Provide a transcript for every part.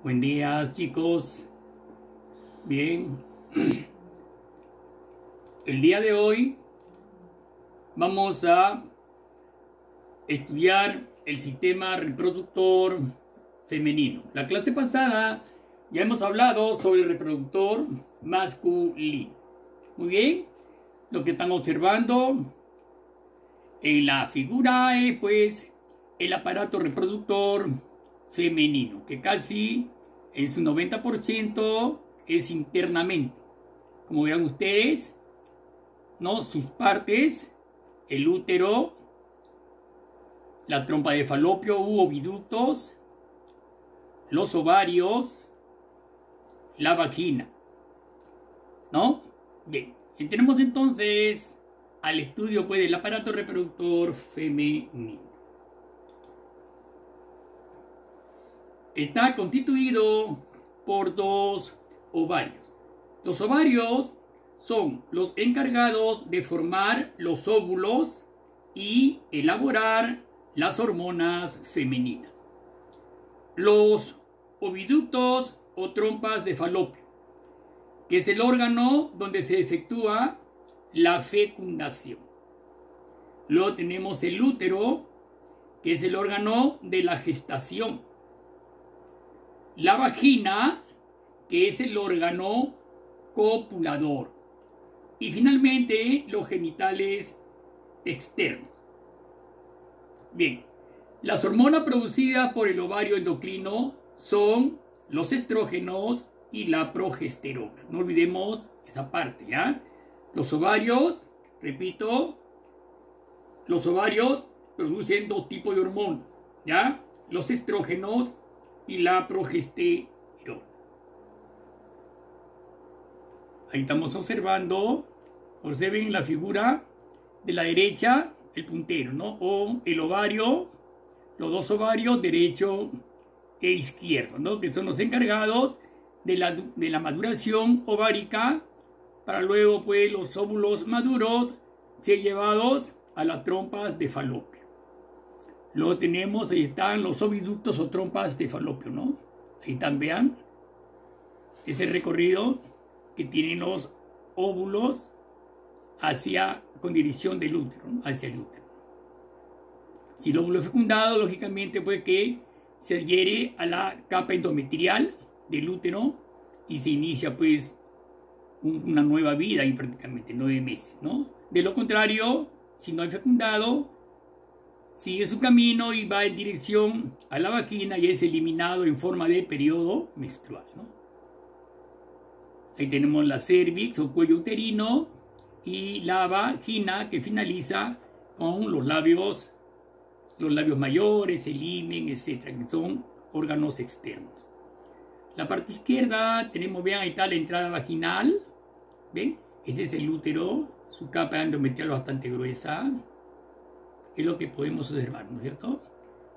Buen día, chicos. Bien. El día de hoy vamos a estudiar el sistema reproductor femenino. La clase pasada ya hemos hablado sobre el reproductor masculino. Muy bien. Lo que están observando en la figura es pues el aparato reproductor femenino, que casi en su 90% es internamente. Como vean ustedes, ¿no? Sus partes: el útero, la trompa de falopio u oviductos, los ovarios, la vagina, ¿no? Bien, entremos entonces al estudio pues del aparato reproductor femenino. Está constituido por dos ovarios. Los ovarios son los encargados de formar los óvulos y elaborar las hormonas femeninas. Los oviductos o trompas de falopio, que es el órgano donde se efectúa la fecundación. Luego tenemos el útero, que es el órgano de la gestación. La vagina, que es el órgano copulador. Y finalmente, los genitales externos. Bien, las hormonas producidas por el ovario endocrino son los estrógenos y la progesterona. No olvidemos esa parte, ¿ya? Los ovarios, repito, los ovarios producen dos tipos de hormonas, ¿ya? Los estrógenos y la progesterona. Ahí estamos observando, observen la figura de la derecha, el puntero, ¿no? O el ovario, los dos ovarios, derecho e izquierdo, ¿no? Que son los encargados de la maduración ovárica, para luego, pues, los óvulos maduros ser llevados a las trompas de falopio. Luego tenemos, ahí están los oviductos o trompas de falopio, ¿no? Ahí están, vean. Ese recorrido que tienen los óvulos con dirección del útero, ¿no? Hacia el útero. Si el óvulo es fecundado, lógicamente, pues que se adhiere a la capa endometrial del útero y se inicia, pues, una nueva vida ahí prácticamente, 9 meses, ¿no? De lo contrario, si no hay fecundado, sigue su camino y va en dirección a la vagina y es eliminado en forma de periodo menstrual, ¿no? Ahí tenemos la cervix o cuello uterino y la vagina, que finaliza con los labios mayores, el himen, etcétera, que son órganos externos. La parte izquierda tenemos, vean, ahí está la entrada vaginal, ¿ven? Ese es el útero, su capa endometrial bastante gruesa. Es lo que podemos observar, ¿no es cierto?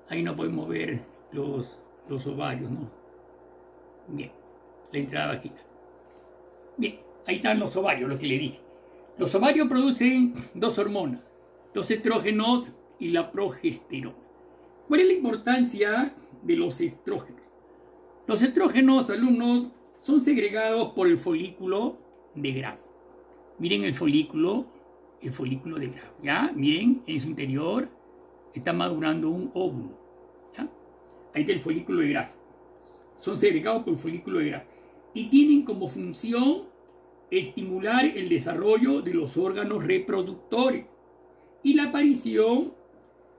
Ahí no podemos ver los ovarios, ¿no? Bien, la entrada vaginal. Bien, ahí están los ovarios, lo que le dije. Los ovarios producen dos hormonas, los estrógenos y la progesterona. ¿Cuál es la importancia de los estrógenos? Los estrógenos, alumnos, son segregados por el folículo de Graf. Miren el folículo de Graf, ¿ya? Miren, en su interior está madurando un óvulo, ¿ya? Ahí está el folículo de Graf. Son segregados por el folículo de Graf y tienen como función estimular el desarrollo de los órganos reproductores y la aparición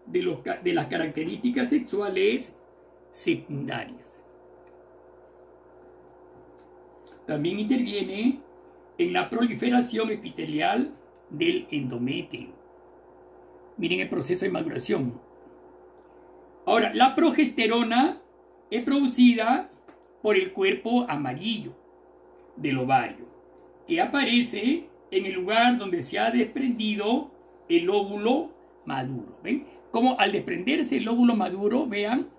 de las características sexuales secundarias. También interviene en la proliferación epitelial del endometrio. Miren el proceso de maduración. Ahora, la progesterona es producida por el cuerpo amarillo del ovario, que aparece en el lugar donde se ha desprendido el óvulo maduro. ¿Ven? Como al desprenderse el óvulo maduro, vean,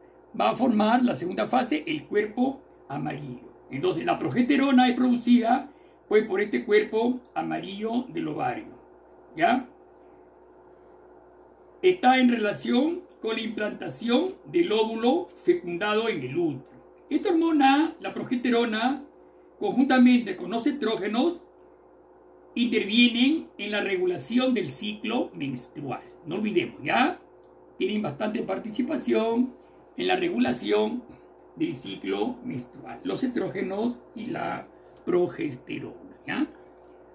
va a formar la segunda fase, el cuerpo amarillo. Entonces, la progesterona es producida pues por este cuerpo amarillo del ovario, ¿ya? Está en relación con la implantación del óvulo fecundado en el útero. Esta hormona, la progesterona, conjuntamente con los estrógenos, intervienen en la regulación del ciclo menstrual. No olvidemos, ¿ya? Tienen bastante participación en la regulación del ciclo menstrual. Los estrógenos y la progesterona, ¿ya?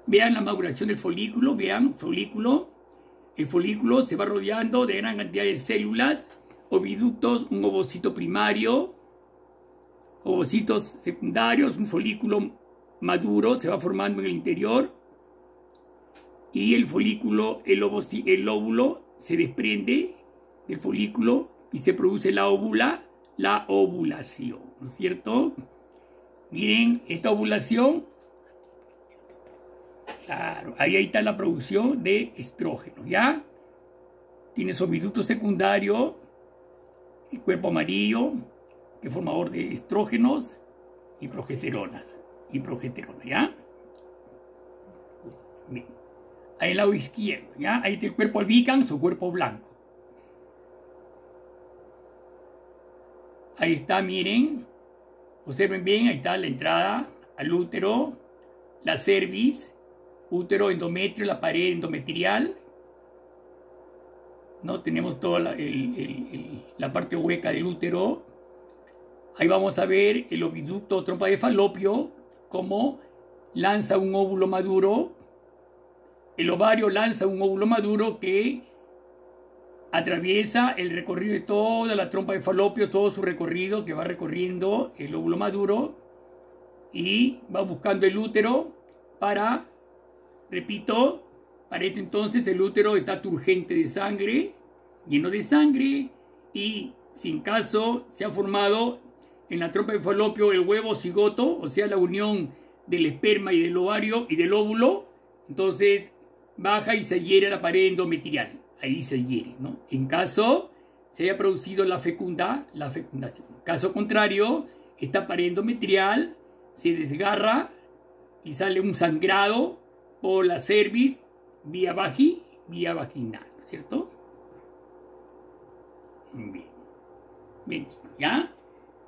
Vean la maduración del folículo, vean, folículo. El folículo se va rodeando de gran cantidad de células, oviductos, un ovocito primario, ovocitos secundarios, un folículo maduro se va formando en el interior y el folículo, el óvulo se desprende del folículo y se produce la ovulación, ¿no es cierto? Miren, esta ovulación, claro, ahí está la producción de estrógeno, ¿ya? Tienes oviducto secundario, el cuerpo amarillo, que es formador de estrógenos y progesteronas. ¿Ya? Bien. Ahí el lado izquierdo, ¿ya? Ahí está el cuerpo albicans o cuerpo blanco. Ahí está, miren. Observen bien, ahí está la entrada al útero, la cervix, útero, endometrio, la pared endometrial. ¿No? Tenemos toda la parte hueca del útero. Ahí vamos a ver el oviducto o trompa de falopio, cómo lanza un óvulo maduro. El ovario lanza un óvulo maduro que atraviesa el recorrido de toda la trompa de falopio, todo su recorrido que va recorriendo el óvulo maduro y va buscando el útero para, repito, para este entonces el útero está turgente de sangre, lleno de sangre, y si en caso se ha formado en la trompa de falopio el huevo cigoto, o sea la unión del esperma y del ovario y del óvulo, entonces baja y se hiere la pared endometrial, ahí se hiere, ¿no? En caso se haya producido la fecundación. Caso contrario, esta pared endometrial se desgarra y sale un sangrado por la cervix vía vaginal, ¿no es cierto? Bien. Bien, chicos, ¿ya?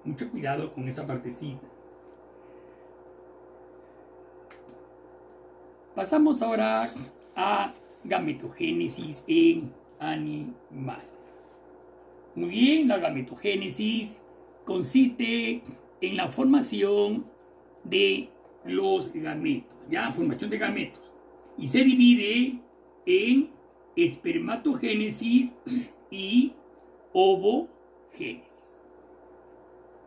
Mucho cuidado con esa partecita. Pasamos ahora a gametogénesis en animales. Muy bien, la gametogénesis consiste en la formación de los gametos, ¿ya? Formación de gametos. Y se divide en espermatogénesis y ovogénesis.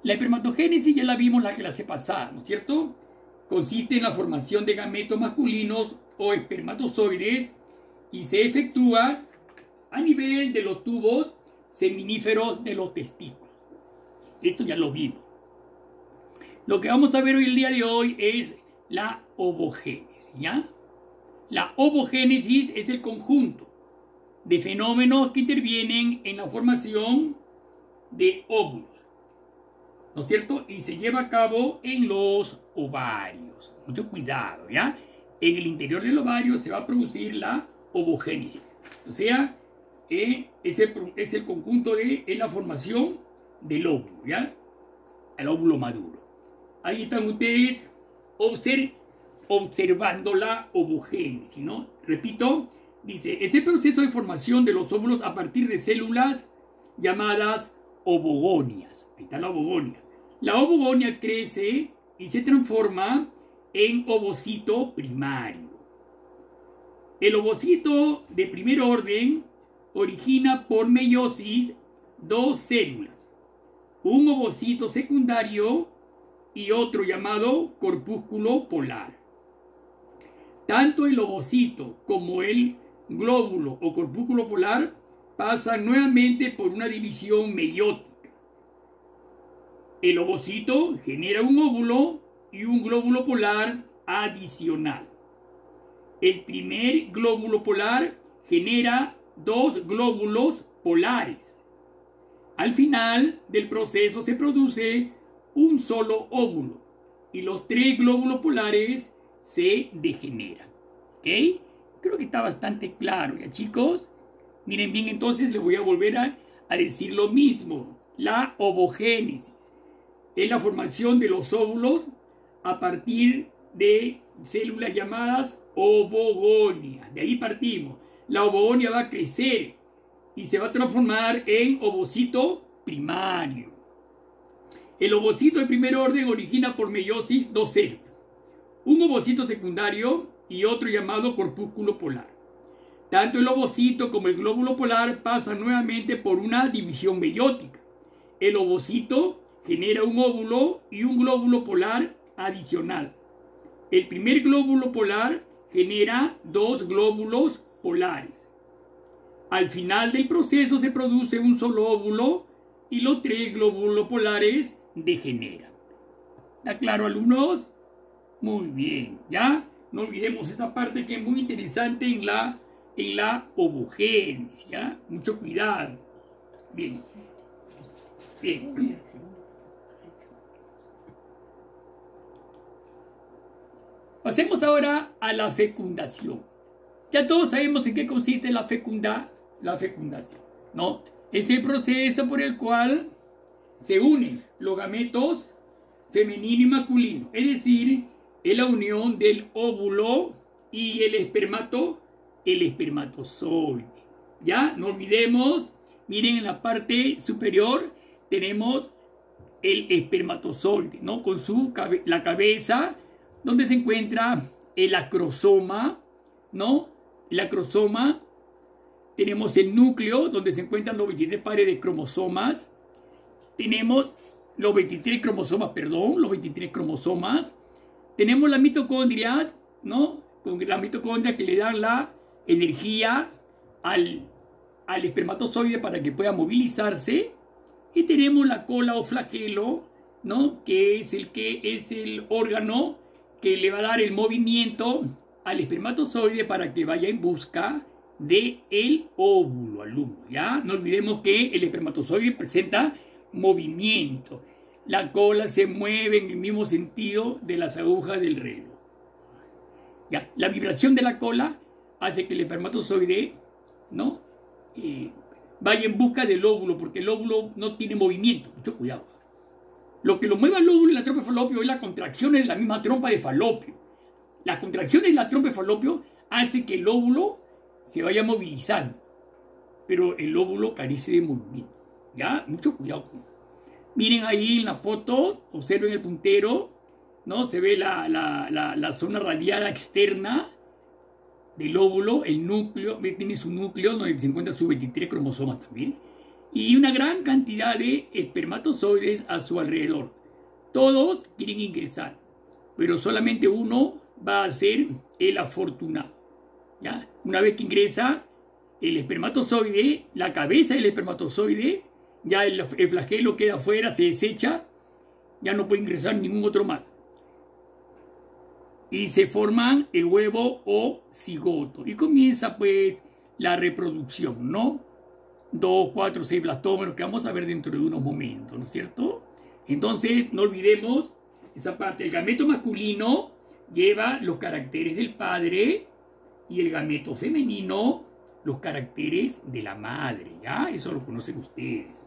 La espermatogénesis ya la vimos la clase pasada, ¿no es cierto? Consiste en la formación de gametos masculinos o espermatozoides y se efectúa a nivel de los tubos seminíferos de los testículos. Esto ya lo vimos. Lo que vamos a ver hoy el día de hoy es la ovogénesis, ¿ya? La ovogénesis es el conjunto de fenómenos que intervienen en la formación de óvulos, ¿no es cierto? Y se lleva a cabo en los ovarios. Mucho cuidado, ¿ya? En el interior del ovario se va a producir la ovogénesis. O sea, es el conjunto es la formación del óvulo, ¿ya? El óvulo maduro. Ahí están ustedes observando la ovogénesis, ¿no? Repito, dice, es el proceso de formación de los óvulos a partir de células llamadas ovogonias. Ahí está la ovogonia. La ovogonia crece y se transforma en ovocito primario. El ovocito de primer orden origina por meiosis dos células, un ovocito secundario y otro llamado corpúsculo polar. Tanto el ovocito como el glóbulo o corpúsculo polar pasan nuevamente por una división meiótica. El ovocito genera un óvulo y un glóbulo polar adicional. El primer glóbulo polar genera dos glóbulos polares. Al final del proceso se produce un solo óvulo y los tres glóbulos polares se degeneran. ¿Ok? Creo que está bastante claro, ¿ya, chicos? Miren bien, entonces les voy a volver a decir lo mismo. La ovogénesis. es la formación de los óvulos a partir de células llamadas ovogonias. De ahí partimos. La ovogonia va a crecer y se va a transformar en ovocito primario. El ovocito de primer orden origina por meiosis dos células. Un ovocito secundario y otro llamado corpúsculo polar. Tanto el ovocito como el glóbulo polar pasan nuevamente por una división meiótica. El ovocito genera un óvulo y un glóbulo polar adicional. El primer glóbulo polar genera dos glóbulos polares. Al final del proceso se produce un solo óvulo y los tres glóbulos polares degeneran. ¿Está claro, alumnos? Muy bien, ¿ya? No olvidemos esta parte que es muy interesante en la ovogénesis, ¿ya? Mucho cuidado. Bien. Bien. Pasemos ahora a la fecundación. Ya todos sabemos en qué consiste la fecundación, ¿no? Es el proceso por el cual se unen los gametos femenino y masculino, es decir, es la unión del óvulo y el espermatozoide. Ya, no olvidemos, miren en la parte superior tenemos el espermatozoide, ¿no? Con la cabeza, donde se encuentra el acrosoma, ¿no? El acrosoma, tenemos el núcleo, donde se encuentran los 23 pares de cromosomas. Tenemos los 23 cromosomas. Tenemos las mitocondrias, ¿no? Con las mitocondrias que le dan la energía al espermatozoide para que pueda movilizarse. Y tenemos la cola o flagelo, ¿no? Que es el órgano que le va a dar el movimiento al espermatozoide para que vaya en busca del óvulo, alumno. ¿Ya? No olvidemos que el espermatozoide presenta movimiento. La cola se mueve en el mismo sentido de las agujas del reloj. ¿Ya? La vibración de la cola hace que el espermatozoide, ¿no? Vaya en busca del óvulo, porque el óvulo no tiene movimiento. Mucho cuidado. Lo que lo mueve al óvulo en la trompa de falopio es la contracción de la misma trompa de falopio. Las contracciones de la trompa de falopio hacen que el óvulo se vaya movilizando, pero el óvulo carece de movimiento. ¿Ya? Mucho cuidado. Miren ahí en la foto, observen el puntero, ¿no? Se ve la zona radiada externa del óvulo, el núcleo, tiene su núcleo donde se encuentran sus 23 cromosomas también, y una gran cantidad de espermatozoides a su alrededor. Todos quieren ingresar, pero solamente uno va a ser el afortunado. ¿Ya? Una vez que ingresa el espermatozoide, la cabeza del espermatozoide, ya el flagelo queda afuera, se desecha, ya no puede ingresar ningún otro más. Y se forman el huevo o cigoto. Y comienza pues la reproducción, ¿no? 2, 4, 6 blastómeros que vamos a ver dentro de unos momentos, ¿no es cierto? Entonces, no olvidemos esa parte. El gameto masculino lleva los caracteres del padre y el gameto femenino los caracteres de la madre, ¿ya? Eso lo conocen ustedes.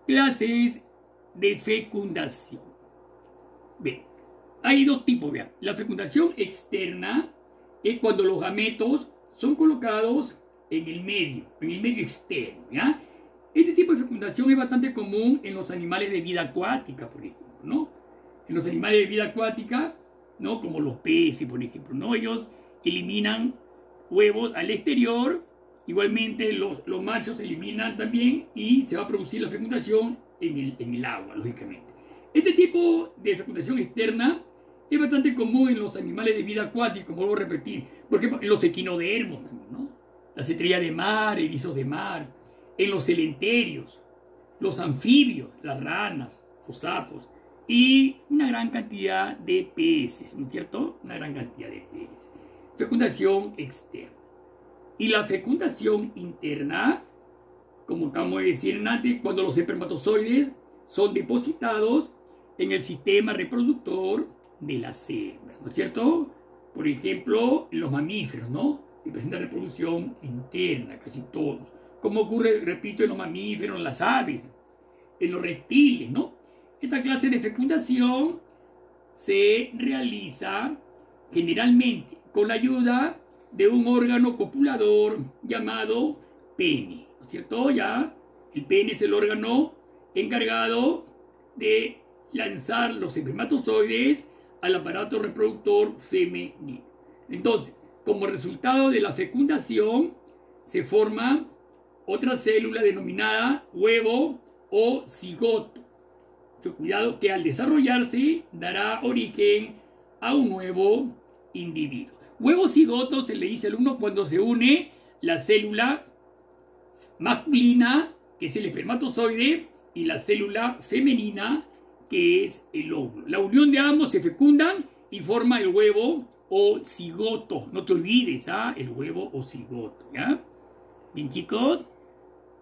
Clases de fecundación. Bien, hay dos tipos, vean. La fecundación externa es cuando los gametos son colocados en el medio externo, ¿ya? Este tipo de fecundación es bastante común en los animales de vida acuática, por ejemplo, ¿no? En los animales de vida acuática, ¿no? Como los peces, por ejemplo, ¿no? Ellos eliminan huevos al exterior, igualmente los machos se eliminan también y se va a producir la fecundación en el agua, lógicamente. Este tipo de fecundación externa es bastante común en los animales de vida acuática, como vuelvo a repetir, por ejemplo, en los equinodermos también, ¿no? Las estrellas de mar, erizos de mar, en los celenterios, los anfibios, las ranas, los sapos y una gran cantidad de peces, ¿no es cierto? Una gran cantidad de peces. Fecundación externa. Y la fecundación interna, como acabamos de decir antes, cuando los espermatozoides son depositados en el sistema reproductor de las hembras, ¿no es cierto? Por ejemplo, los mamíferos, ¿no? Que presentan reproducción interna, casi todos. Como ocurre, repito, en los mamíferos, en las aves. en los reptiles, ¿no? Esta clase de fecundación se realiza generalmente con la ayuda de un órgano copulador llamado pene, ¿no es cierto? Ya, el pene es el órgano encargado de lanzar los espermatozoides al aparato reproductor femenino. Entonces, como resultado de la fecundación, se forma otra célula denominada huevo o cigoto. Mucho cuidado, que al desarrollarse dará origen a un nuevo individuo. Huevo cigoto se le dice al uno cuando se une la célula masculina, que es el espermatozoide, y la célula femenina, que es el óvulo. La unión de ambos se fecundan y forma el huevo o cigoto. No te olvides, el huevo o cigoto, ¿ya? Bien, chicos,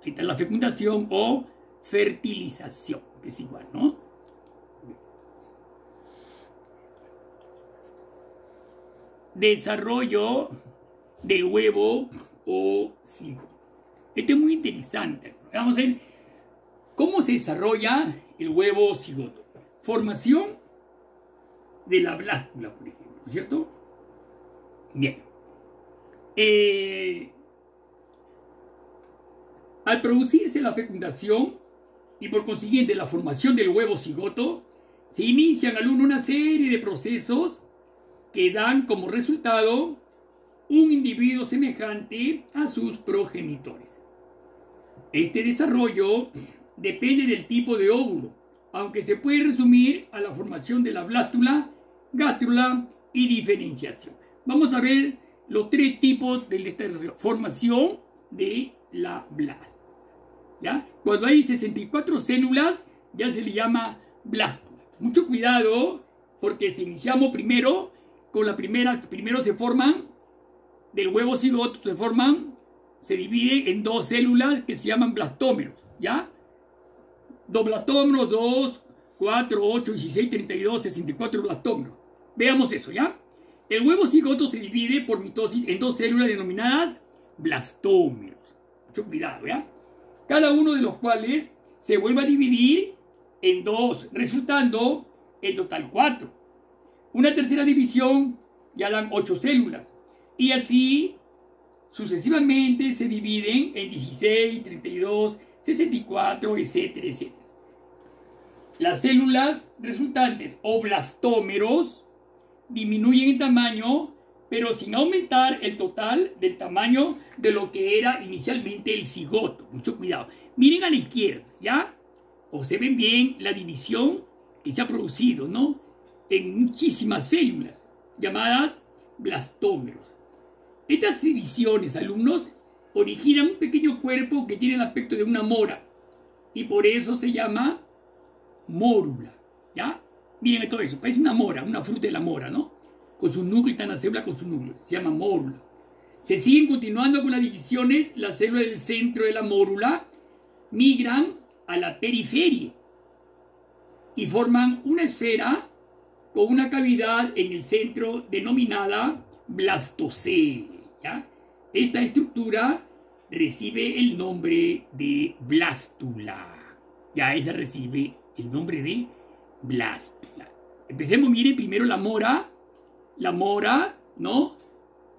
ahí está la fecundación o fertilización, que es igual, ¿no? Desarrollo del huevo o cigoto. Esto es muy interesante. Vamos a ver cómo se desarrolla el huevo o cigoto. Formación de la blástula, por ejemplo, ¿no es cierto? Bien. Al producirse la fecundación y por consiguiente la formación del huevo cigoto, se inician al uno una serie de procesos que dan como resultado un individuo semejante a sus progenitores. Este desarrollo depende del tipo de óvulo, aunque se puede resumir a la formación de la blástula, gástrula y diferenciación. Vamos a ver los tres tipos de desarrollo. Formación de la blástula, ¿ya? Cuando hay 64 células, ya se le llama blástula. Mucho cuidado, porque si iniciamos primero con la primera, primero se forman, del huevo cigoto se divide en dos células que se llaman blastómeros, ¿ya? Dos blastómeros, 2, 4, 8, 16, 32, 64 blastómeros. Veamos eso, ¿ya? El huevo cigoto se divide por mitosis en dos células denominadas blastómeros. Mucho cuidado, ¿ya? Cada uno de los cuales se vuelve a dividir en dos, resultando en total 4. Una tercera división ya dan 8 células. Y así sucesivamente se dividen en 16, 32, 64, etcétera, etcétera. Las células resultantes o blastómeros disminuyen en tamaño, pero sin aumentar el total del tamaño de lo que era inicialmente el cigoto. Mucho cuidado. Miren a la izquierda, ¿ya? Observen bien la división que se ha producido, ¿no? En muchísimas células llamadas blastómeros. Estas divisiones, alumnos, originan un pequeño cuerpo que tiene el aspecto de una mora y por eso se llama mórula, ¿ya? Miren todo eso, parece una mora, una fruta de la mora, ¿no? Con su núcleo, está en la célula con su núcleo, se llama mórula. Se siguen continuando con las divisiones, las células del centro de la mórula migran a la periferia y forman una esfera con una cavidad en el centro denominada blastocele, ¿ya? Esta estructura recibe el nombre de blástula. Ya esa recibe el nombre de blástula. Empecemos, mire, primero la mora, ¿no?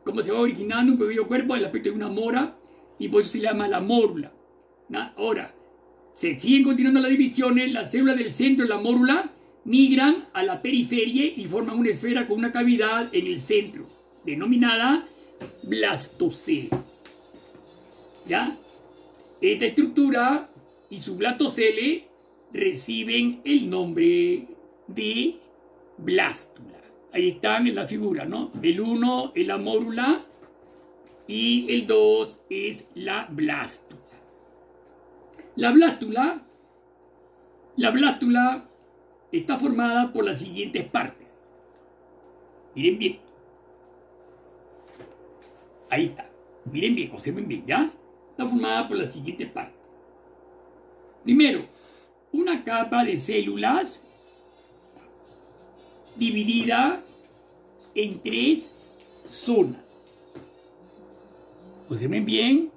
Cómo se va originando un pequeño cuerpo, el aspecto de una mora, y por eso se llama la mórula. Ahora, se siguen continuando las divisiones, las células del centro de la mórula migran a la periferia y forman una esfera con una cavidad en el centro, denominada blastocele. ¿Ya? Esta estructura y su blastocele reciben el nombre de blástula. Ahí están en la figura, ¿no? El 1 es la mórula y el 2 es la blástula. La blástula está formada por las siguientes partes. Miren bien. Ahí está. Miren bien, observen bien, ¿ya? Está formada por las siguientes partes. Primero, una capa de células dividida en 3 zonas. Observen bien,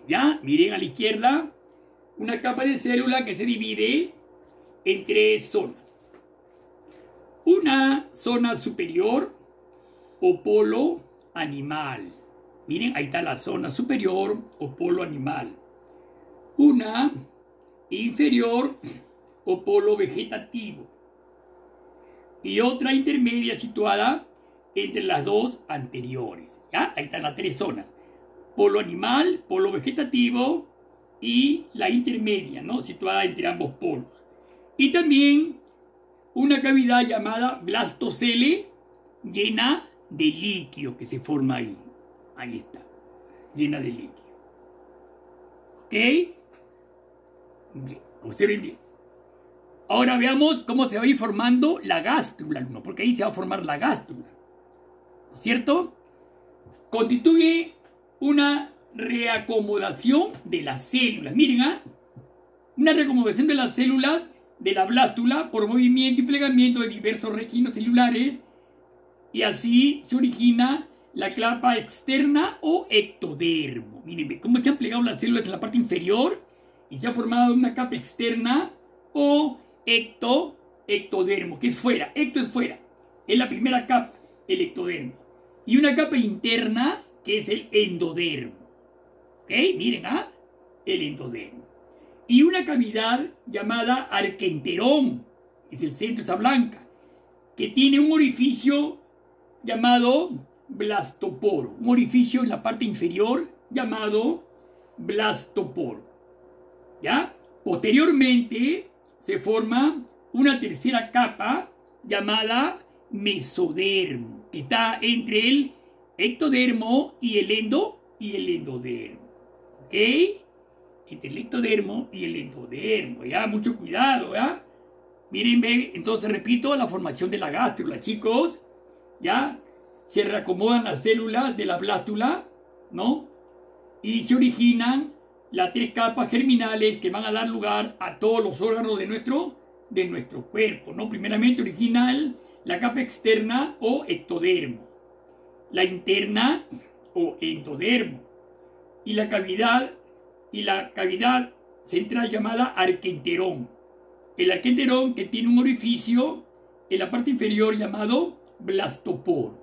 ¿ya? Miren a la izquierda. una capa de célula que se divide en tres zonas. Una zona superior o polo animal. Miren, ahí está la zona superior o polo animal. Una inferior o polo vegetativo. Y otra intermedia situada entre las dos anteriores. ¿Ya? Ahí están las tres zonas. Polo animal, polo vegetativo y la intermedia, ¿no? Situada entre ambos polos. Y también una cavidad llamada blastocele llena de líquido que se forma ahí. Ahí está, llena de líquido. ¿Ok? Bien, observen bien. Ahora veamos cómo se va a ir formando la gástrula, ¿no? Porque ahí se va a formar la gástrula. ¿Cierto? Constituye una reacomodación de las células. Miren, una reacomodación de las células de la blástula por movimiento y plegamiento de diversos requinos celulares, y así se origina la capa externa o ectodermo. Miren cómo se han plegado las células en la parte inferior y se ha formado una capa externa o ectodermo, que es fuera. Ecto es fuera, es la primera capa, el ectodermo. Y una capa interna que es el endodermo. ¿Ok? Miren, el endodermo. Y una cavidad llamada arquenterón, es el centro, esa blanca, que tiene un orificio llamado blastoporo, un orificio en la parte inferior llamado blastoporo. ¿Ya? Posteriormente se forma una tercera capa llamada mesodermo, que está entre el ectodermo y el endodermo. ¿Ok? Entre el ectodermo y el endodermo. Ya, mucho cuidado, ¿ya? Miren, entonces repito, la formación de la gástrula, chicos. ¿Ya? Se reacomodan las células de la blástula, ¿no? Y se originan las tres capas germinales que van a dar lugar a todos los órganos de nuestro cuerpo, ¿no? Primeramente origina la capa externa o ectodermo, la interna o endodermo, y la cavidad central llamada arquenterón. El arquenterón que tiene un orificio en la parte inferior llamado blastoporo.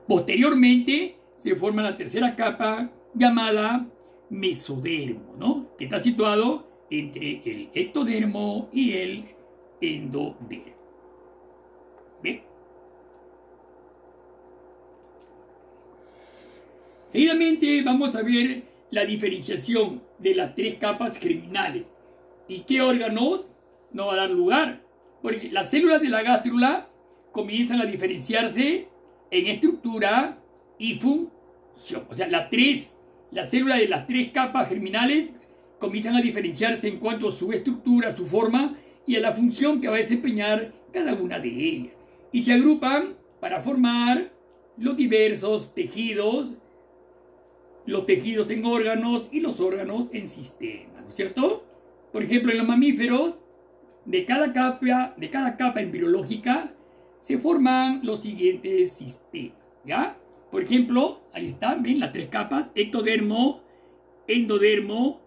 Posteriormente se forma la tercera capa llamada mesodermo, ¿no? Que está situado entre el ectodermo y el endodermo. ¿Bien? Seguidamente vamos a ver la diferenciación de las tres capas germinales y qué órganos nos va a dar lugar. Porque las células de la gástrula comienzan a diferenciarse en estructura y función. O sea, las células de las tres capas germinales comienzan a diferenciarse en cuanto a su estructura, su forma y a la función que va a desempeñar cada una de ellas. Y se agrupan para formar los diversos tejidos, los tejidos en órganos y los órganos en sistemas, ¿no es cierto? Por ejemplo, en los mamíferos, de cada capa embriológica se forman los siguientes sistemas, ¿ya? Por ejemplo, ahí están, ven las tres capas, ectodermo, endodermo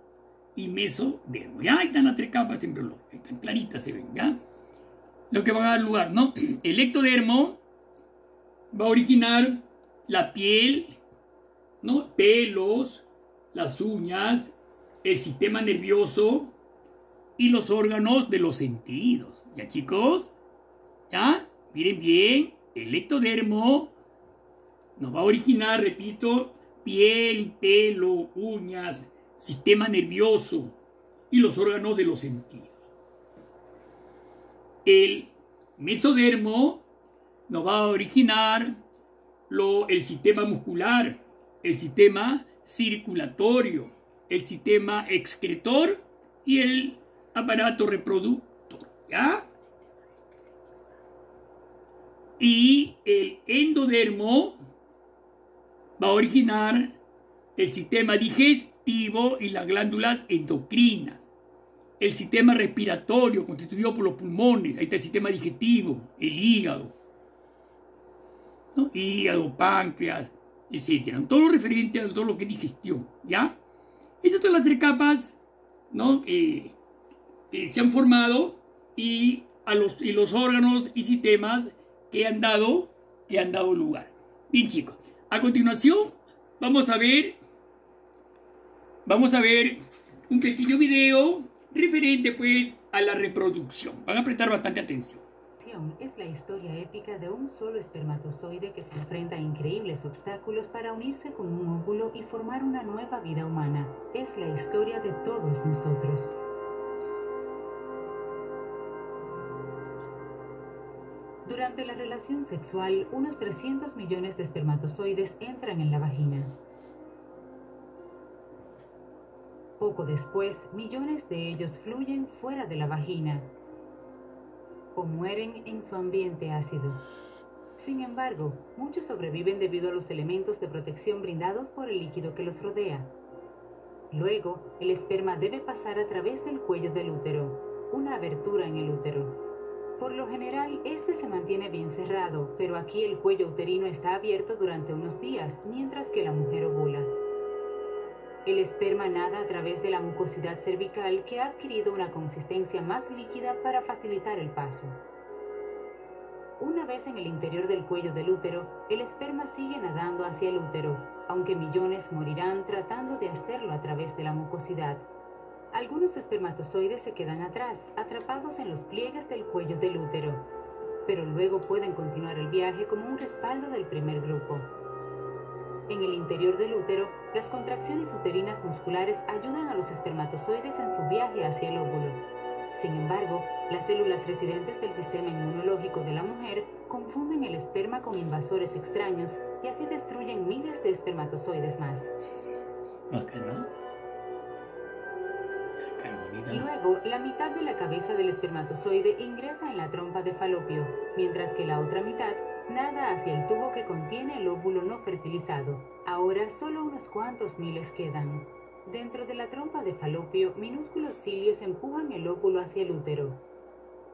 y mesodermo. Ya ahí están las tres capas embriológicas, ahí están claritas, se ven, ¿ya? Lo que va a dar lugar, ¿no? El ectodermo va a originar la piel, ¿no? Pelos, las uñas, el sistema nervioso y los órganos de los sentidos. ¿Ya, chicos? ¿Ya? Miren bien, el ectodermo nos va a originar, repito, piel, pelo, uñas, sistema nervioso y los órganos de los sentidos. El mesodermo nos va a originar el sistema muscular, el sistema circulatorio, el sistema excretor y el aparato reproductor, ¿ya? Y el endodermo va a originar el sistema digestivo y las glándulas endocrinas, el sistema respiratorio constituido por los pulmones, ahí está el sistema digestivo, el hígado, ¿no? Hígado, páncreas, etc. Todo lo referente a todo lo que es digestión, ¿ya? Esas son las tres capas ¿no? Se han formado y los órganos y sistemas que han dado lugar. Bien, chicos, a continuación vamos a ver un pequeño video referente pues a la reproducción. Van a prestar bastante atención. Es la historia épica de un solo espermatozoide que se enfrenta a increíbles obstáculos para unirse con un óvulo y formar una nueva vida humana. Es la historia de todos nosotros. Durante la relación sexual, unos 300 millones de espermatozoides entran en la vagina. Poco después, millones de ellos fluyen fuera de la vagina o mueren en su ambiente ácido. Sin embargo, muchos sobreviven debido a los elementos de protección brindados por el líquido que los rodea. Luego, el esperma debe pasar a través del cuello del útero, una abertura en el útero. Por lo general, este se mantiene bien cerrado, pero aquí el cuello uterino está abierto durante unos días, mientras que la mujer ovula. El esperma nada a través de la mucosidad cervical que ha adquirido una consistencia más líquida para facilitar el paso. Una vez en el interior del cuello del útero, el esperma sigue nadando hacia el útero, aunque millones morirán tratando de hacerlo a través de la mucosidad. Algunos espermatozoides se quedan atrás, atrapados en los pliegues del cuello del útero, pero luego pueden continuar el viaje como un respaldo del primer grupo. En el interior del útero, las contracciones uterinas musculares ayudan a los espermatozoides en su viaje hacia el óvulo. Sin embargo, las células residentes del sistema inmunológico de la mujer confunden el esperma con invasores extraños y así destruyen miles de espermatozoides más. Luego, la mitad de la cabeza del espermatozoide ingresa en la trompa de Falopio, mientras que la otra mitad nada hacia el tubo que contiene el óvulo no fertilizado. Ahora solo unos cuantos miles quedan. Dentro de la trompa de Falopio, minúsculos cilios empujan el óvulo hacia el útero.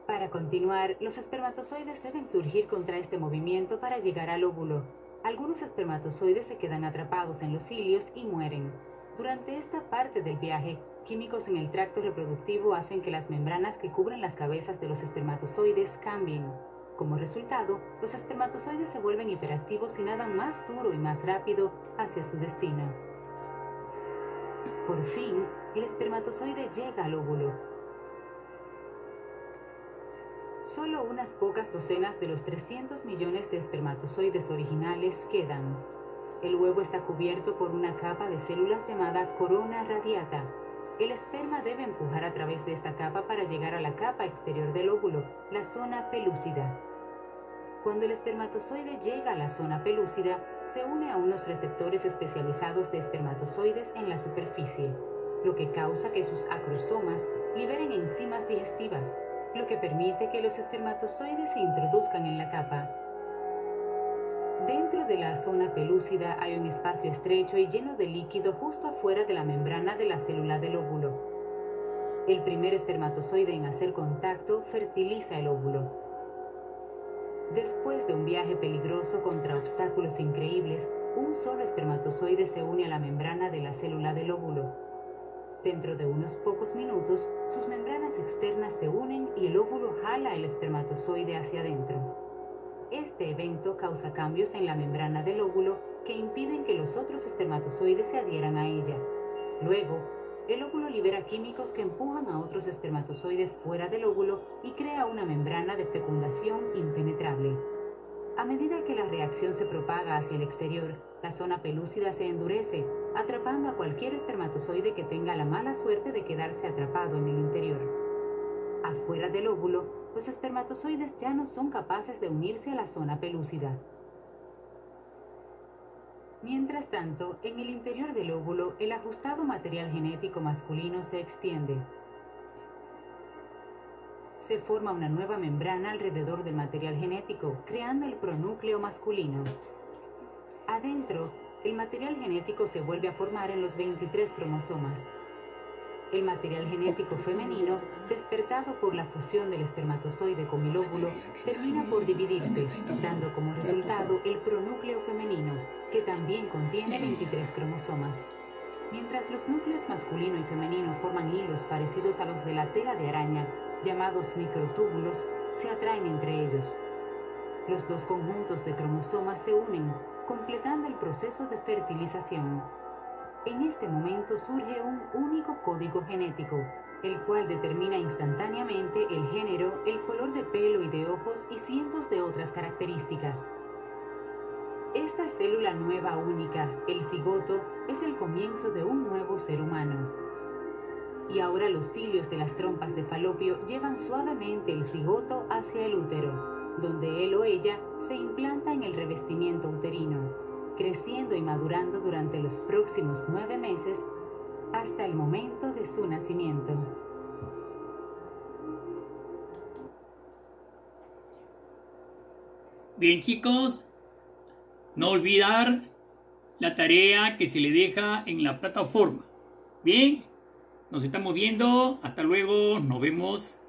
Para continuar, los espermatozoides deben surgir contra este movimiento para llegar al óvulo. Algunos espermatozoides se quedan atrapados en los cilios y mueren. Durante esta parte del viaje, químicos en el tracto reproductivo hacen que las membranas que cubren las cabezas de los espermatozoides cambien. Como resultado, los espermatozoides se vuelven hiperactivos y nadan más duro y más rápido hacia su destino. Por fin, el espermatozoide llega al óvulo. Solo unas pocas docenas de los 300 millones de espermatozoides originales quedan. El huevo está cubierto por una capa de células llamada corona radiata. El esperma debe empujar a través de esta capa para llegar a la capa exterior del óvulo, la zona pelúcida. Cuando el espermatozoide llega a la zona pelúcida, se une a unos receptores especializados de espermatozoides en la superficie, lo que causa que sus acrosomas liberen enzimas digestivas, lo que permite que los espermatozoides se introduzcan en la capa. Dentro de la zona pelúcida hay un espacio estrecho y lleno de líquido justo afuera de la membrana de la célula del óvulo. El primer espermatozoide en hacer contacto fertiliza el óvulo. Después de un viaje peligroso contra obstáculos increíbles, un solo espermatozoide se une a la membrana de la célula del óvulo. Dentro de unos pocos minutos, sus membranas externas se unen y el óvulo jala el espermatozoide hacia adentro. Este evento causa cambios en la membrana del óvulo que impiden que los otros espermatozoides se adhieran a ella. Luego, el óvulo libera químicos que empujan a otros espermatozoides fuera del óvulo y crea una membrana de fecundación impenetrable. A medida que la reacción se propaga hacia el exterior, la zona pelúcida se endurece, atrapando a cualquier espermatozoide que tenga la mala suerte de quedarse atrapado en el interior. Afuera del óvulo, los espermatozoides ya no son capaces de unirse a la zona pelúcida. Mientras tanto, en el interior del óvulo, el ajustado material genético masculino se extiende. Se forma una nueva membrana alrededor del material genético, creando el pronúcleo masculino. Adentro, el material genético se vuelve a formar en los 23 cromosomas. El material genético femenino, despertado por la fusión del espermatozoide con el óvulo, termina por dividirse, dando como resultado el pronúcleo femenino, que también contiene 23 cromosomas. Mientras los núcleos masculino y femenino forman hilos parecidos a los de la tela de araña, llamados microtúbulos, se atraen entre ellos. Los dos conjuntos de cromosomas se unen, completando el proceso de fertilización. En este momento surge un único código genético, el cual determina instantáneamente el género, el color de pelo y de ojos y cientos de otras características. Esta célula nueva única, el cigoto, es el comienzo de un nuevo ser humano. Y ahora los cilios de las trompas de Falopio llevan suavemente el cigoto hacia el útero, donde él o ella se implanta en el revestimiento uterino, creciendo y madurando durante los próximos 9 meses hasta el momento de su nacimiento. Bien, chicos, no olvidar la tarea que se le deja en la plataforma. Bien, nos estamos viendo. Hasta luego, nos vemos.